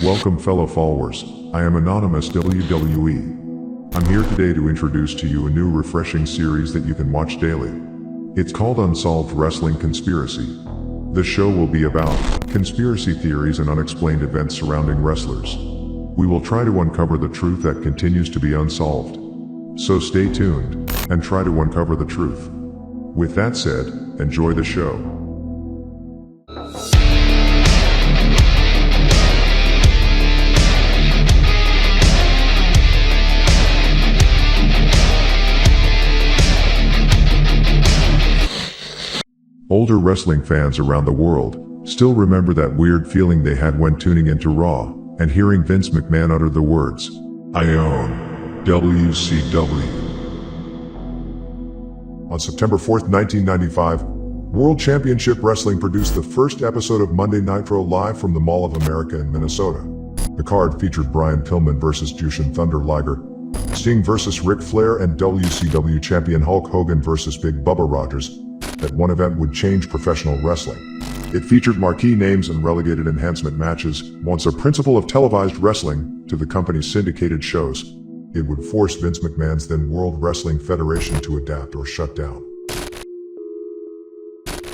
Welcome fellow followers, I am Anonymous WWE. I'm here today to introduce to you a new refreshing series that you can watch daily. It's called Unsolved Wrestling Conspiracy. The show will be about conspiracy theories and unexplained events surrounding wrestlers. We will try to uncover the truth that continues to be unsolved. So stay tuned and try to uncover the truth. With that said, enjoy the show. Older wrestling fans around the world still remember that weird feeling they had when tuning into Raw and hearing Vince McMahon utter the words, "I own WCW." On September 4th, 1995, World Championship Wrestling produced the first episode of Monday Nitro live from the Mall of America in Minnesota. The card featured Brian Pillman vs. Jushin Thunder Liger, Sting vs. Ric Flair, and WCW champion Hulk Hogan vs. Big Bubba Rogers. That one event would change professional wrestling. It featured marquee names and relegated enhancement matches, once a principle of televised wrestling, to the company's syndicated shows. It would force Vince McMahon's then World Wrestling Federation to adapt or shut down.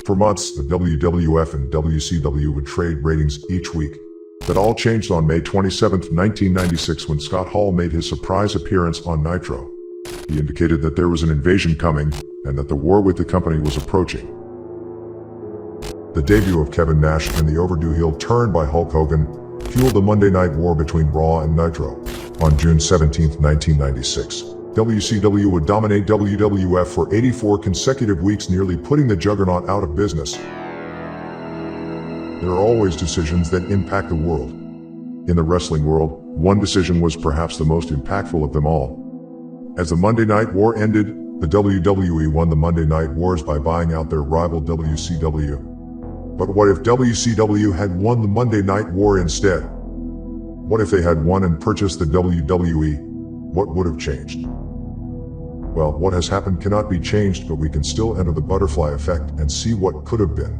For months, the WWF and WCW would trade ratings each week. That all changed on May 27, 1996, when Scott Hall made his surprise appearance on Nitro. He indicated that there was an invasion coming, and that the war with the company was approaching. The debut of Kevin Nash and the overdue heel turn by Hulk Hogan fueled the Monday Night War between Raw and Nitro. On June 17, 1996, WCW would dominate WWF for 84 consecutive weeks, nearly putting the juggernaut out of business. There are always decisions that impact the world. In the wrestling world, one decision was perhaps the most impactful of them all. As the Monday Night War ended, the WWE won the Monday Night Wars by buying out their rival WCW. But what if WCW had won the Monday Night War instead? What if they had won and purchased the WWE? What would have changed? Well, what has happened cannot be changed, but we can still enter the butterfly effect and see what could have been.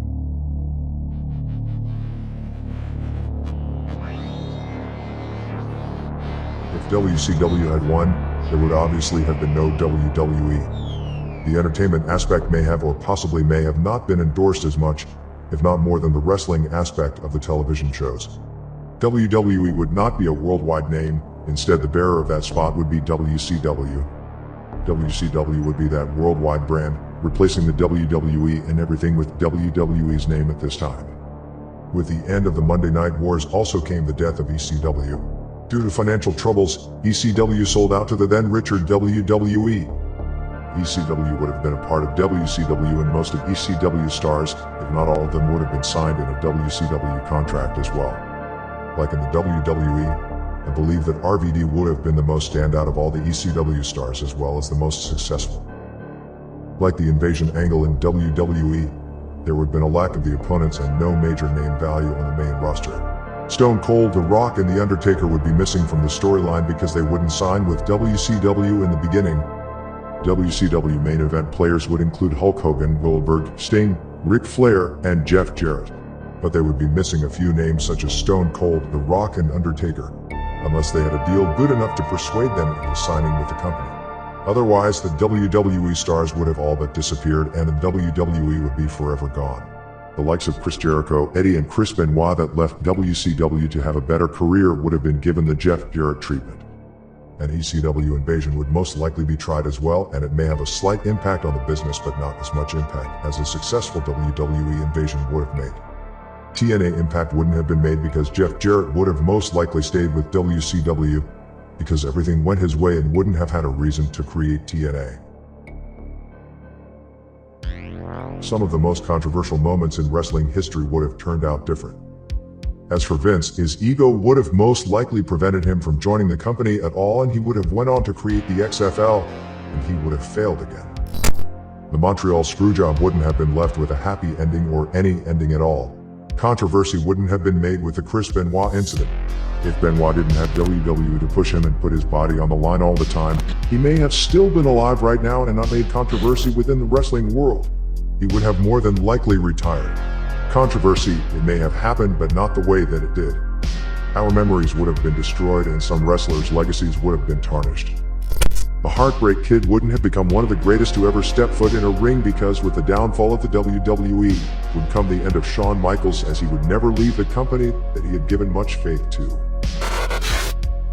If WCW had won, there would obviously have been no WWE. The entertainment aspect may have, or possibly may have, not been endorsed as much, if not more, than the wrestling aspect of the television shows. WWE would not be a worldwide name. Instead, the bearer of that spot would be WCW. WCW would be that worldwide brand, replacing the WWE and everything with WWE's name at this time. With the end of the Monday Night Wars also came the death of ECW. Due to financial troubles, ECW sold out to the then richer WWE. ECW would have been a part of WCW, and most of ECW stars, if not all of them, would have been signed in a WCW contract as well. Like in the WWE, I believe that RVD would have been the most standout of all the ECW stars, as well as the most successful. Like the invasion angle in WWE, there would have been a lack of the opponents and no major name value on the main roster. Stone Cold, The Rock, and The Undertaker would be missing from the storyline because they wouldn't sign with WCW in the beginning. WCW main event players would include Hulk Hogan, Goldberg, Sting, Ric Flair, and Jeff Jarrett. But they would be missing a few names such as Stone Cold, The Rock, and Undertaker, unless they had a deal good enough to persuade them into signing with the company. Otherwise, the WWE stars would have all but disappeared, and the WWE would be forever gone. The likes of Chris Jericho, Eddie, and Chris Benoit that left WCW to have a better career would have been given the Jeff Jarrett treatment. An ECW invasion would most likely be tried as well, and it may have a slight impact on the business, but not as much impact as a successful WWE invasion would have made. TNA Impact wouldn't have been made because Jeff Jarrett would have most likely stayed with WCW, because everything went his way and wouldn't have had a reason to create TNA. Some of the most controversial moments in wrestling history would have turned out different. As for Vince, his ego would have most likely prevented him from joining the company at all, and he would have went on to create the XFL, and he would have failed again. The Montreal Screwjob wouldn't have been left with a happy ending or any ending at all. Controversy wouldn't have been made with the Chris Benoit incident. If Benoit didn't have WWE to push him and put his body on the line all the time, he may have still been alive right now and not made controversy within the wrestling world. He would have more than likely retired. Controversy, it may have happened, but not the way that it did. Our memories would have been destroyed and some wrestlers' legacies would have been tarnished. The Heartbreak Kid wouldn't have become one of the greatest to ever step foot in a ring because with the downfall of the WWE would come the end of Shawn Michaels, as he would never leave the company that he had given much faith to.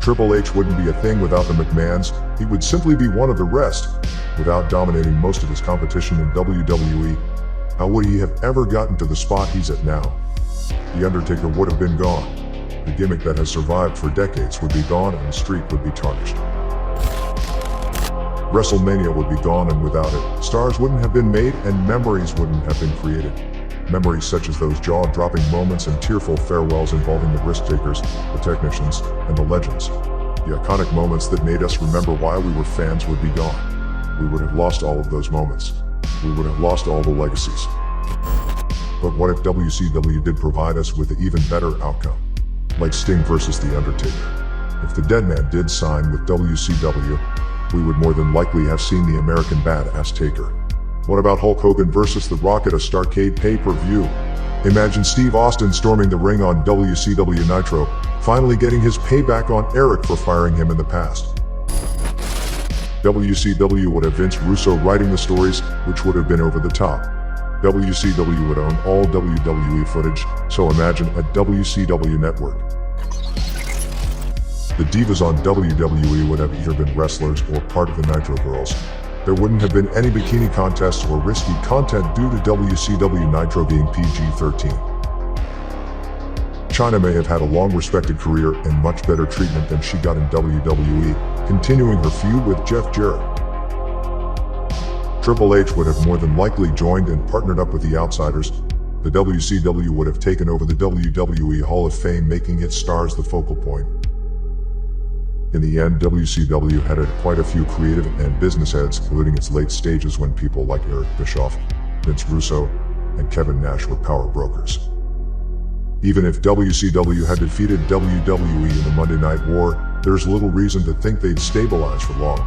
Triple H wouldn't be a thing without the McMahons. He would simply be one of the rest. Without dominating most of his competition in WWE, how would he have ever gotten to the spot he's at now? The Undertaker would have been gone. The gimmick that has survived for decades would be gone and the streak would be tarnished. WrestleMania would be gone, and without it, stars wouldn't have been made and memories wouldn't have been created. Memories such as those jaw-dropping moments and tearful farewells involving the risk-takers, the technicians, and the legends. The iconic moments that made us remember why we were fans would be gone. We would have lost all of those moments. We would have lost all the legacies. But what if WCW did provide us with an even better outcome? Like Sting versus The Undertaker. If the Dead Man did sign with WCW, we would more than likely have seen the American Badass Taker. What about Hulk Hogan versus The Rock at a Starrcade pay-per-view? Imagine Steve Austin storming the ring on WCW Nitro, finally getting his payback on Eric for firing him in the past. WCW would have Vince Russo writing the stories, which would have been over the top. WCW would own all WWE footage, so imagine a WCW network. The divas on WWE would have either been wrestlers or part of the Nitro Girls. There wouldn't have been any bikini contests or risky content due to WCW Nitro being PG-13. Chyna may have had a long-respected career and much better treatment than she got in WWE, continuing her feud with Jeff Jarrett. Triple H would have more than likely joined and partnered up with the Outsiders. The WCW would have taken over the WWE Hall of Fame, making its stars the focal point. In the end, WCW had quite a few creative and business heads, including its late stages when people like Eric Bischoff, Vince Russo, and Kevin Nash were power brokers. Even if WCW had defeated WWE in the Monday Night War, there's little reason to think they'd stabilize for long.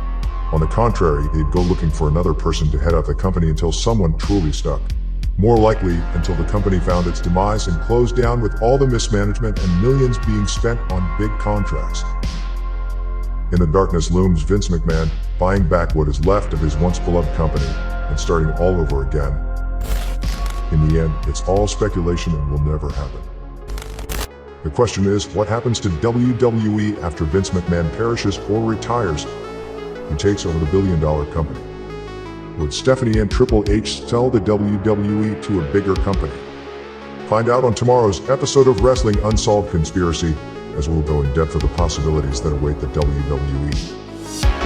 On the contrary, they'd go looking for another person to head up the company until someone truly stuck. More likely, until the company found its demise and closed down with all the mismanagement and millions being spent on big contracts. In the darkness looms Vince McMahon, buying back what is left of his once beloved company and starting all over again. In the end, it's all speculation and will never happen. The question is, what happens to WWE after Vince McMahon perishes or retires? Who takes over the billion-dollar company? Would Stephanie and Triple H sell the WWE to a bigger company? Find out on tomorrow's episode of Wrestling Unsolved Conspiracy, as we'll go in depth of the possibilities that await the WWE.